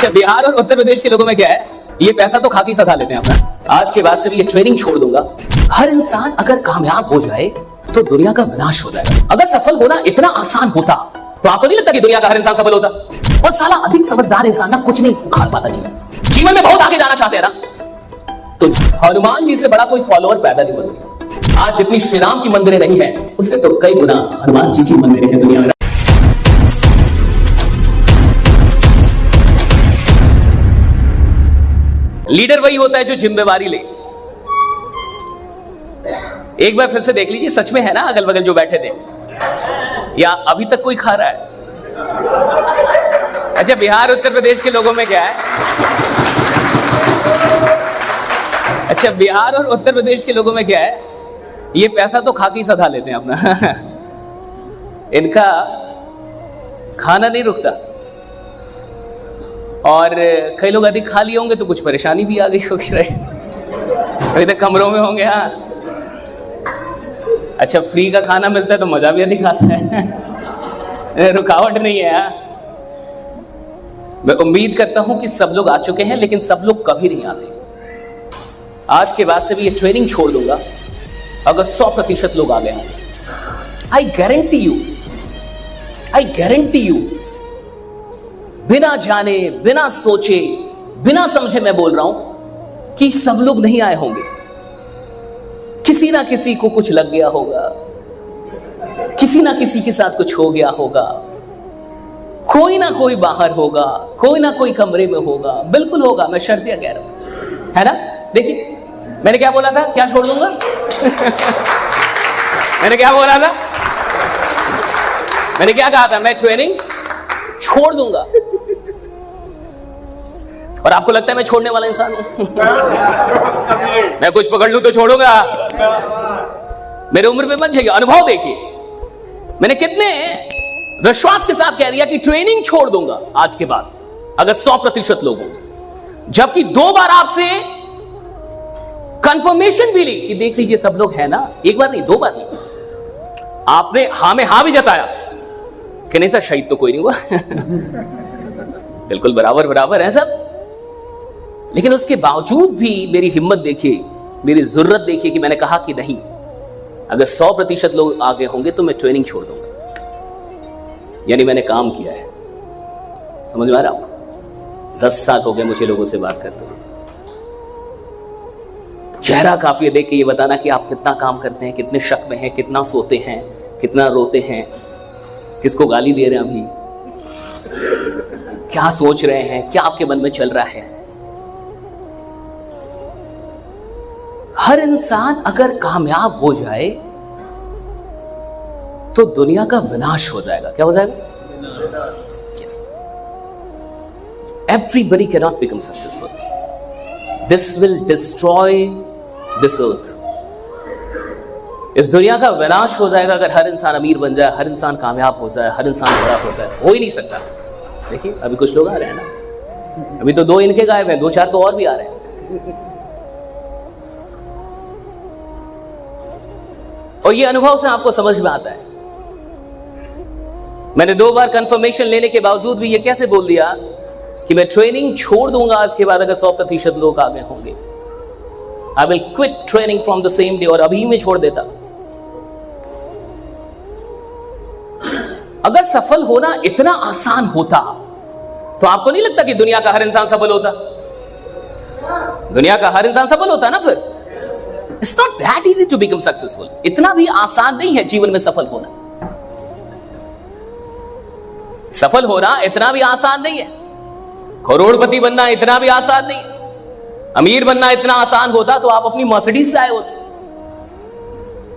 अच्छा, बिहार और उत्तर प्रदेश के लोगों में क्या है, ये पैसा तो खाकी सधा लेते हैं अपना। आज के बाद से भी ये ट्रेनिंग छोड़ दूंगा। हर इंसान अगर कामयाब हो जाए तो दुनिया का विनाश हो जाएगा। अगर सफल होना इतना आसान होता तो आपको नहीं लगता कि दुनिया का हर इंसान सफल होता? और साला अधिक समझदार इंसान ना कुछ नहीं उखाड़ पाता जीवन में बहुत आगे जाना चाहते हैं ना, तो हनुमान जी से बड़ा कोई फॉलोअर पैदा नहीं बनेगा। आज जितनी श्री राम की मंदिरें नहीं है, उससे तो कई गुना हनुमान जी की मंदिरें हैं दुनिया में। लीडर वही होता है जो जिम्मेवारी ले। एक बार फिर से देख लीजिए, सच में है ना अगल बगल जो बैठे थे, या अभी तक कोई खा रहा है? अच्छा, बिहार उत्तर प्रदेश के लोगों में क्या है, अच्छा बिहार और उत्तर प्रदेश के लोगों में क्या है, ये पैसा तो खाकी सधा लेते हैं अपना। इनका खाना नहीं रुकता, और कई लोग अधिक खा लिए होंगे तो कुछ परेशानी भी आ गई होगी, अभी तक कमरों में होंगे। हाँ, अच्छा फ्री का खाना मिलता है तो मजा भी अधिक आता है, रुकावट नहीं है। हाँ, मैं उम्मीद करता हूं कि सब लोग आ चुके हैं, लेकिन सब लोग कभी नहीं आते। आज के बाद से भी ये ट्रेनिंग छोड़ दूंगा अगर 100% लोग आ गए हैं। आई गारंटी यू, बिना जाने, बिना सोचे, बिना समझे मैं बोल रहा हूं कि सब लोग नहीं आए होंगे। किसी ना किसी को कुछ लग गया होगा, किसी ना किसी के साथ कुछ हो गया होगा, कोई ना कोई बाहर होगा, कोई ना कोई कमरे में होगा, बिल्कुल होगा, मैं शर्तिया कह रहा हूं, है ना। देखिए मैंने क्या बोला था, क्या छोड़ दूंगा? मैंने क्या बोला था, मैंने क्या कहा था, मैं ट्रेनिंग छोड़ दूंगा। और आपको लगता है मैं छोड़ने वाला इंसान हूं? मैं कुछ पकड़ लूं तो छोड़ूंगा? मेरे उम्र पे मत जाइए, अनुभव देखिए, मैंने कितने विश्वास के साथ कह दिया कि ट्रेनिंग छोड़ दूंगा आज के बाद अगर 100% लोग होंगे, जबकि 2 बार आपसे कंफर्मेशन भी ली कि देख लीजिए सब लोग हैं ना। एक बार नहीं, 2 बार नहीं, आपने हां में हां भी जताया कि नहीं सर शहीद तो कोई नहीं हुआ। बिल्कुल बराबर बराबर है सब, लेकिन उसके बावजूद भी मेरी हिम्मत देखिए, मेरी जरूरत देखिए कि मैंने कहा कि नहीं, अगर 100% लोग आगे होंगे तो मैं ट्रेनिंग छोड़ दूंगा। यानी मैंने काम किया है, समझ में आ रहा हूं? 10 साल हो गए मुझे लोगों से बात करते हुए। चेहरा काफी है देख के ये बताना कि आप कितना काम करते हैं, कितने शक में हैं, कितना सोते हैं, कितना रोते हैं, किसको गाली दे रहे हैं अभी, क्या सोच रहे हैं, क्या आपके मन में चल रहा है। हर इंसान अगर कामयाब हो जाए तो दुनिया का विनाश हो जाएगा। क्या हो जाएगा? Yes. Everybody cannot become successful. This will destroy this earth. इस दुनिया का विनाश हो जाएगा अगर हर इंसान अमीर बन जाए, हर इंसान कामयाब हो जाए, हर इंसान बड़ा हो जाए। हो ही नहीं सकता। देखिए अभी कुछ लोग आ रहे हैं ना, अभी तो 2 इनके गायब हैं, 2-4 तो और भी आ रहे हैं। और ये अनुभव से आपको समझ में आता है। मैंने 2 बार कंफर्मेशन लेने के बावजूद भी ये कैसे बोल दिया कि मैं ट्रेनिंग छोड़ दूंगा आज के बाद अगर 100% लोग आगे होंगे। I will quit training from the same day, और अभी मैं छोड़ देता। अगर सफल होना इतना आसान होता तो आपको नहीं लगता कि दुनिया का हर इंसान सफल होता? दुनिया का हर इंसान सफल होता ना फिर। It's not that easy to become successful. इतना भी आसान नहीं है जीवन में सफल होना। सफल होना इतना भी आसान नहीं है। करोड़पति बनना इतना भी आसान नहीं है। अमीर बनना इतना आसान होता तो आप अपनी मर्सिडीज से आए होते,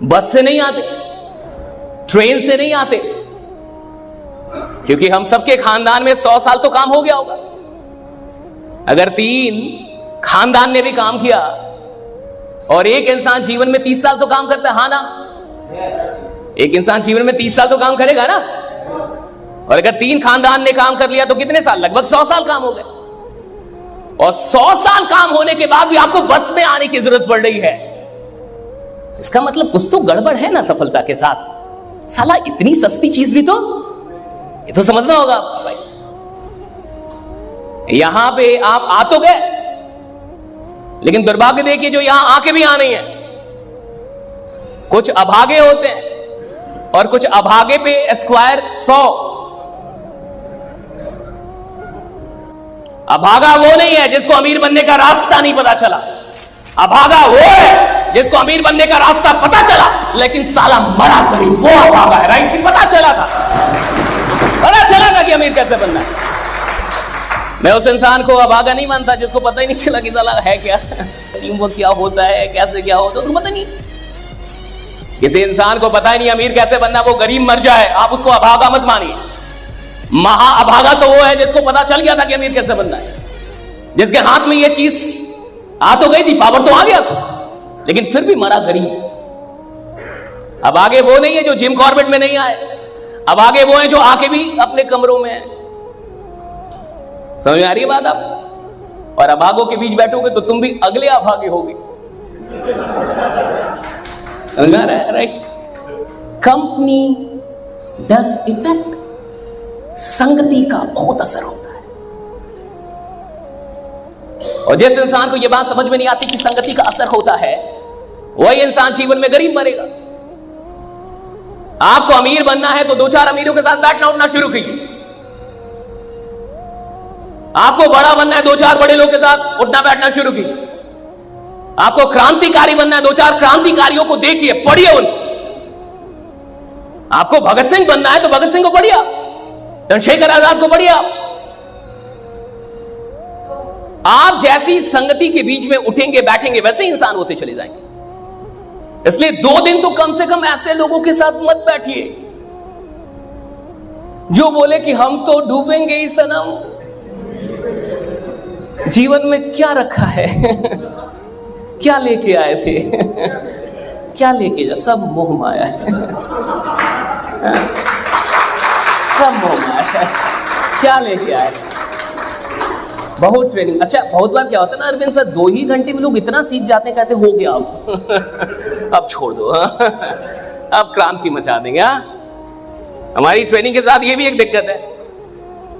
बस से नहीं आते, ट्रेन से नहीं आते, क्योंकि हम सबके खानदान में 100 साल तो काम हो गया होगा। अगर 3 खानदान ने भी काम किया और एक इंसान जीवन में 30 साल तो काम करता है, हाँ ना? एक इंसान जीवन में 30 साल तो काम करेगा ना। और अगर 3 खानदान ने काम कर लिया तो कितने साल? लगभग 100 साल काम हो गए। और 100 साल काम होने के बाद भी आपको बस में आने की जरूरत पड़ रही है, इसका मतलब कुछ तो गड़बड़ है ना सफलता के साथ। साला इतनी सस्ती चीज भी तो, ये तो समझना होगा भाई। यहां पे आप आ तो गए, लेकिन दुर्भाग्य देखिए जो यहां आके भी आ नहीं है। कुछ अभागे होते हैं और कुछ अभागे पे स्क्वायर 100। अभागा वो नहीं है जिसको अमीर बनने का रास्ता नहीं पता चला। अभागा वो है जिसको अमीर बनने का रास्ता पता चला लेकिन साला मरा गरीब, वो अभागा है। राइट? पता चला था कि अमीर कैसे बनना है। मैं उस इंसान को अभागा नहीं मानता जिसको पता ही नहीं चला कि साला है क्या, वो क्या होता है, कैसे क्या होता है, उसको पता नहीं। किसी इंसान को पता ही नहीं अमीर कैसे बनना, वो गरीब मर जाए, आप उसको अभागा मत मानिए। महा अभागा तो वो है जिसको पता चल गया था कि अमीर कैसे बनना है, जिसके हाथ में ये चीज आ तो गई थी, पावर तो आ गया था, लेकिन फिर भी मरा गरीब। अब आगे वो नहीं है जो जिम कॉर्बेट में नहीं आए, अब आगे वो है जो आके भी अपने कमरों में है। समझ में आ रही है बात आप? और अभागों के बीच बैठोगे तो तुम भी अगले अभागे होगे। समझ में आ रहा है? राइट? Company does effect. संगति का बहुत असर होता है। और जिस इंसान को यह बात समझ में नहीं आती कि संगति का असर होता है, वही इंसान जीवन में गरीब मरेगा। आपको अमीर बनना है तो 2-4 अमीरों के साथ बैठना उठना शुरू कीजिए। आपको बड़ा बनना है 2-4 बड़े लोग के साथ उठना बैठना शुरू कीजिए। आपको क्रांतिकारी बनना है 2-4 क्रांतिकारियों को देखिए, पढ़िए उनको। आपको भगत सिंह बनना है तो भगत सिंह को पढ़िए, चंद्रशेखर आजाद को पढ़िए। आप जैसी संगति के बीच में उठेंगे बैठेंगे वैसे इंसान होते चले जाएंगे। इसलिए 2 दिन तो कम से कम ऐसे लोगों के साथ मत बैठिए जो बोले कि हम तो डूबेंगे ही सनम। जीवन में क्या रखा है? क्या लेके आए थे? क्या लेके जा? सब मोह माया है। सब मोह माया है। क्या लेके आए? बहुत ट्रेनिंग। अच्छा, बहुत बार क्या होता है ना अरविंद सर, 2 ही घंटे में लोग इतना सीख जाते हैं, कहते हो गया अब छोड़ दो, अब क्रांति मचा देंगे। हमारी ट्रेनिंग के साथ ये भी एक दिक्कत है,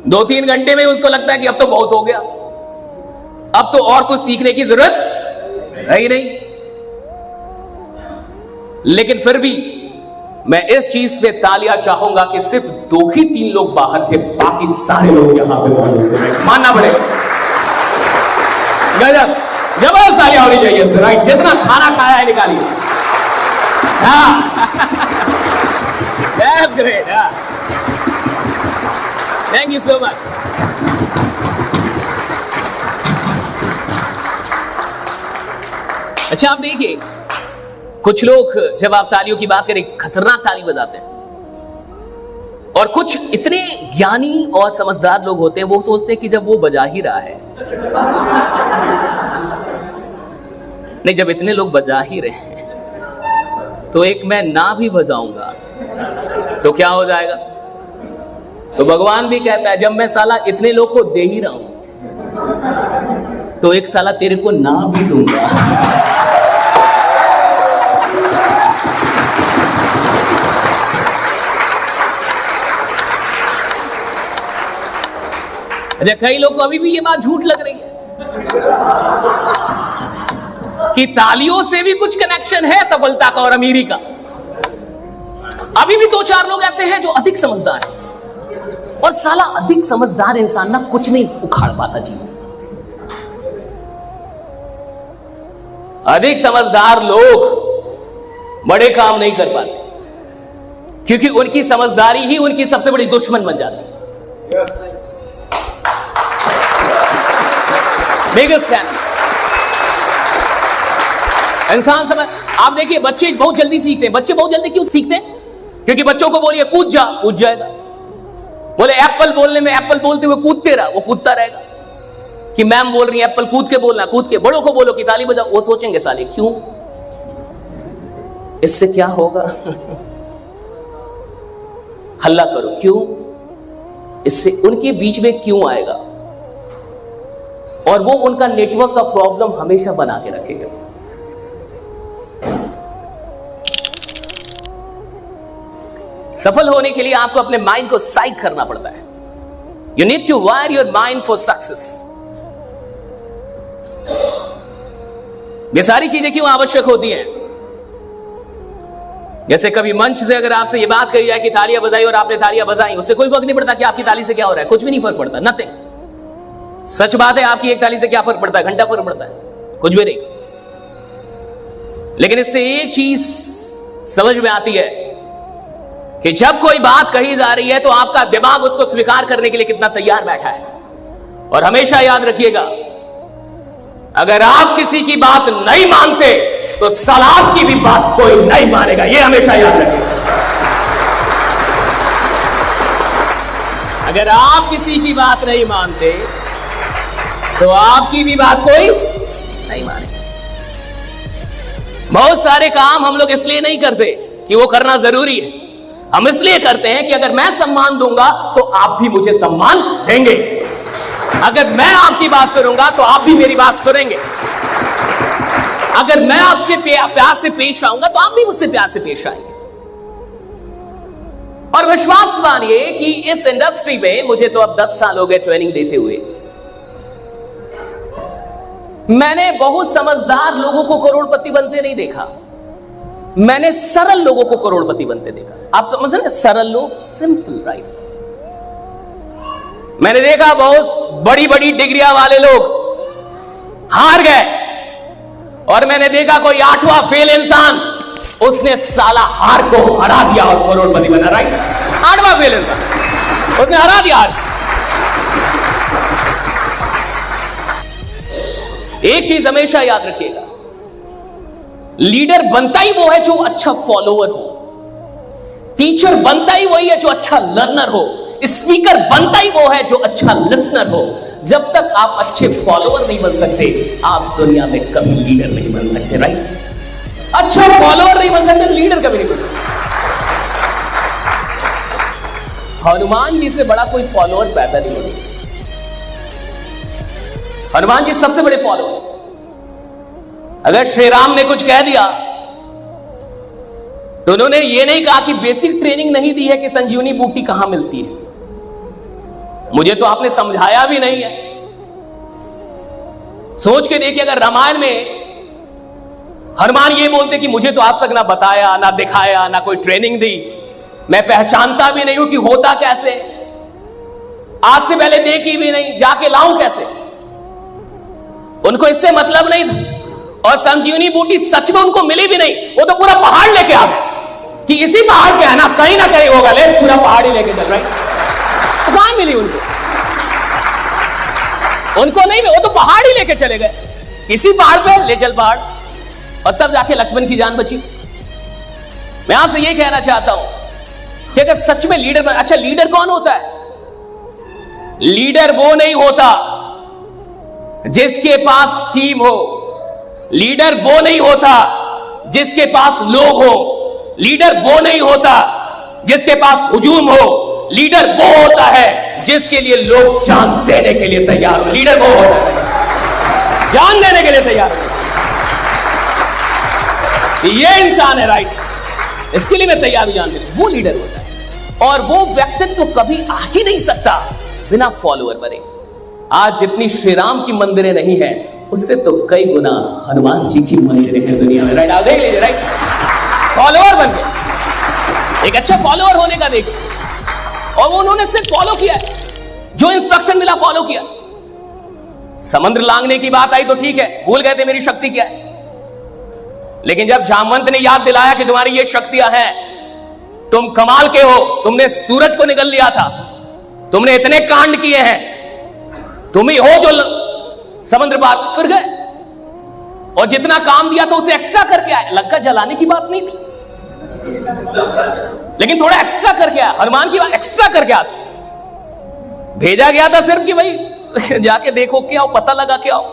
2-3 घंटे में उसको लगता है कि अब तो बहुत हो गया, अब तो और कुछ सीखने की जरूरत है ही नहीं। लेकिन फिर भी मैं इस चीज पे तालियां चाहूंगा कि सिर्फ 2 ही 3 लोग बाहर थे, बाकी सारे लोग यहां पे मौजूद थे। मानना पड़ेगा। गजब, जबरदस्त तालियां होनी चाहिए इससे। राइट? जितना खाना खाया है निकालिए। That's great. Thank you so much. अच्छा, आप देखिए, कुछ लोग जब आप तालियों की बात करें खतरनाक ताली बजाते हैं, और कुछ इतने ज्ञानी और समझदार लोग होते हैं वो सोचते हैं कि जब वो बजा ही रहा है, नहीं, जब इतने लोग बजा ही रहे हैं तो एक मैं ना भी बजाऊंगा तो क्या हो जाएगा? तो भगवान भी कहता है जब मैं साला इतने लोग को दे ही रहा हूं तो एक साला तेरे को ना भी दूंगा। अच्छा, कई लोग को अभी भी ये बात झूठ लग रही है कि तालियों से भी कुछ कनेक्शन है सफलता का और अमीरी का। अभी भी 2-4 लोग ऐसे हैं जो अधिक समझदार हैं, और साला अधिक समझदार इंसान ना कुछ नहीं उखाड़ पाता जीवन। अधिक समझदार लोग बड़े काम नहीं कर पाते क्योंकि उनकी समझदारी ही उनकी सबसे बड़ी दुश्मन बन जाती है। बिगेस्ट एनिमी इंसान समझ। आप देखिए, बच्चे बहुत जल्दी सीखते हैं। बच्चे बहुत जल्दी क्यों सीखते हैं? क्योंकि बच्चों को बोलिए कूद जा, कूद जाएगा। बोले एप्पल बोलने में, एप्पल बोलते हुए कूदते रहा, वो कूदता रहेगा। कि मैम बोल रही है एप्पल कूद के बोलना, कूद के। बड़ों को बोलो कि ताली बजाओ, वो सोचेंगे साले क्यों, इससे क्या होगा, हल्ला करो क्यों, इससे उनके बीच में क्यों आएगा, और वो उनका नेटवर्क का प्रॉब्लम हमेशा बना के रखेगा। सफल होने के लिए आपको अपने माइंड को साइक करना पड़ता है। You need to wire your mind for success. ये सारी चीजें क्यों आवश्यक होती हैं? जैसे कभी मंच से अगर आपसे ये बात कही जाए कि तालियां बजाई और आपने तालियां बजाई, उससे कोई फर्क नहीं पड़ता कि आपकी ताली से क्या हो रहा है, कुछ भी नहीं फर्क पड़ता, नथिंग। सच बात है, आपकी एक ताली से क्या फर्क पड़ता है? घंटा फर्क पड़ता है, कुछ भी नहीं। लेकिन इससे एक चीज समझ में आती है कि जब कोई बात कही जा रही है तो आपका दिमाग उसको स्वीकार करने के लिए कितना तैयार बैठा है। और हमेशा याद रखिएगा, अगर आप किसी की बात नहीं मानते तो सलाब की भी बात कोई नहीं मानेगा, यह हमेशा याद रखिएगा। अगर आप किसी की बात नहीं मानते तो आपकी भी बात कोई नहीं मानेगा। बहुत सारे काम हम लोग इसलिए नहीं करते कि वो करना जरूरी है, हम इसलिए करते हैं कि अगर मैं सम्मान दूंगा तो आप भी मुझे सम्मान देंगे, अगर मैं आपकी बात सुनूंगा तो आप भी मेरी बात सुनेंगे, अगर मैं आपसे प्यार से पेश आऊंगा तो आप भी मुझसे प्यार से पेश आएंगे। और विश्वास मानिए कि इस इंडस्ट्री में मुझे तो अब 10 साल हो गए ट्रेनिंग देते हुए, मैंने बहुत समझदार लोगों को करोड़पति बनते नहीं देखा, मैंने सरल लोगों को करोड़पति बनते देखा। आप समझ रहे हैं, सरल लोग, सिंपल लाइफ। मैंने देखा बहुत बड़ी बड़ी डिग्रियां वाले लोग हार गए, और मैंने देखा कोई 8वां फेल इंसान, उसने साला हार को हरा दिया और करोड़पति बना। राइट, 8वां फेल इंसान, उसने हरा दिया हार। एक चीज हमेशा याद रखिएगा, लीडर बनता ही वो है जो अच्छा फॉलोअर हो, टीचर बनता ही वही है जो अच्छा लर्नर हो, स्पीकर बनता ही वो है जो अच्छा लिसनर हो। जब तक आप अच्छे फॉलोअर नहीं बन सकते, आप दुनिया में कभी लीडर नहीं बन सकते। राइट, अच्छा फॉलोअर नहीं बन सकते, लीडर कभी नहीं बन सकते। हनुमान जी से बड़ा कोई फॉलोअर पैदा नहीं होगा। हनुमान जी सबसे बड़े फॉलोअर। अगर श्री राम ने कुछ कह दिया तो उन्होंने ये नहीं कहा कि बेसिक ट्रेनिंग नहीं दी है कि संजीवनी बूटी कहां मिलती है, मुझे तो आपने समझाया भी नहीं है। सोच के देखिए, अगर रामायण में हनुमान ये बोलते कि मुझे तो आज तक ना बताया, ना दिखाया, ना कोई ट्रेनिंग दी, मैं पहचानता भी नहीं हूं कि होता कैसे, आज से पहले देखी भी नहीं, जाके लाऊं कैसे, उनको इससे मतलब नहीं था। और संजीवनी बूटी सच में उनको मिली भी नहीं, वो तो पूरा पहाड़ लेके आ गए कि इसी पहाड़ पे है ना कहीं होगा, ले पूरा पहाड़ ही लेके चल रहा है। तो कहां मिली उनको? उनको नहीं, वो तो पहाड़ ही लेके चले गए, इसी पहाड़ पे ले चल पहाड़, और तब जाके लक्ष्मण की जान बची। मैं आपसे ये कहना चाहता हूं कि अगर सच में लीडर अच्छा, लीडर कौन होता है? लीडर वो नहीं होता जिसके पास टीम हो, लीडर वो नहीं होता जिसके पास लोग हो, लीडर वो नहीं होता जिसके पास हुजूम हो, लीडर वो होता है जिसके लिए लोग जान देने के लिए तैयार हो। लीडर वो होता है जान देने के लिए तैयार हो, ये इंसान है, राइट, इसके लिए मैं तैयार हूं जान देने, वो लीडर होता है। और वो व्यक्तित्व कभी आ ही नहीं सकता बिना फॉलोअर बने। आज जितनी श्री राम की मंदिरें नहीं है, उससे तो कई गुना हनुमान जी की मंदिरें हैं दुनिया में। राइट, आप देख लीजिए, राइट, फॉलोअर बन गए, एक अच्छा फॉलोअर होने का देखिए। और उन्होंने सिर्फ फॉलो किया, जो इंस्ट्रक्शन मिला फॉलो किया। समुद्र लांघने की बात आई तो ठीक है, भूल गए थे मेरी शक्ति क्या है, लेकिन जब जामवंत ने याद दिलाया कि तुम्हारी ये शक्तियां हैं, तुम कमाल के हो, तुमने सूरज को निगल लिया था, तुमने इतने कांड किए हैं, तुम ही हो जो समुद्र पार, फिर गए और जितना काम दिया था उसे एक्स्ट्रा करके आए। लंका जलाने की बात नहीं थी, लेकिन थोड़ा एक्स्ट्रा करके आया। हनुमान की बात एक्स्ट्रा करके आते, भेजा गया था सिर्फ कि भाई जाके देखो क्या आओ, पता लगा क्या आओ,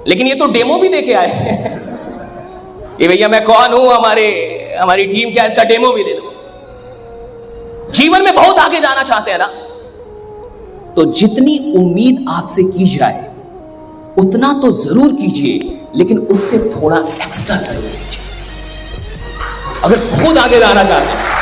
लेकिन ये तो डेमो भी देके आए कि भैया मैं कौन हूं, हमारी टीम क्या है, इसका डेमो भी दे दो। जीवन में बहुत आगे जाना चाहते हैं ना, तो जितनी उम्मीद आपसे की जाए उतना तो जरूर कीजिए, लेकिन उससे थोड़ा एक्स्ट्रा जरूर कीजिए। अगर बहुत आगे जाना चाहते हैं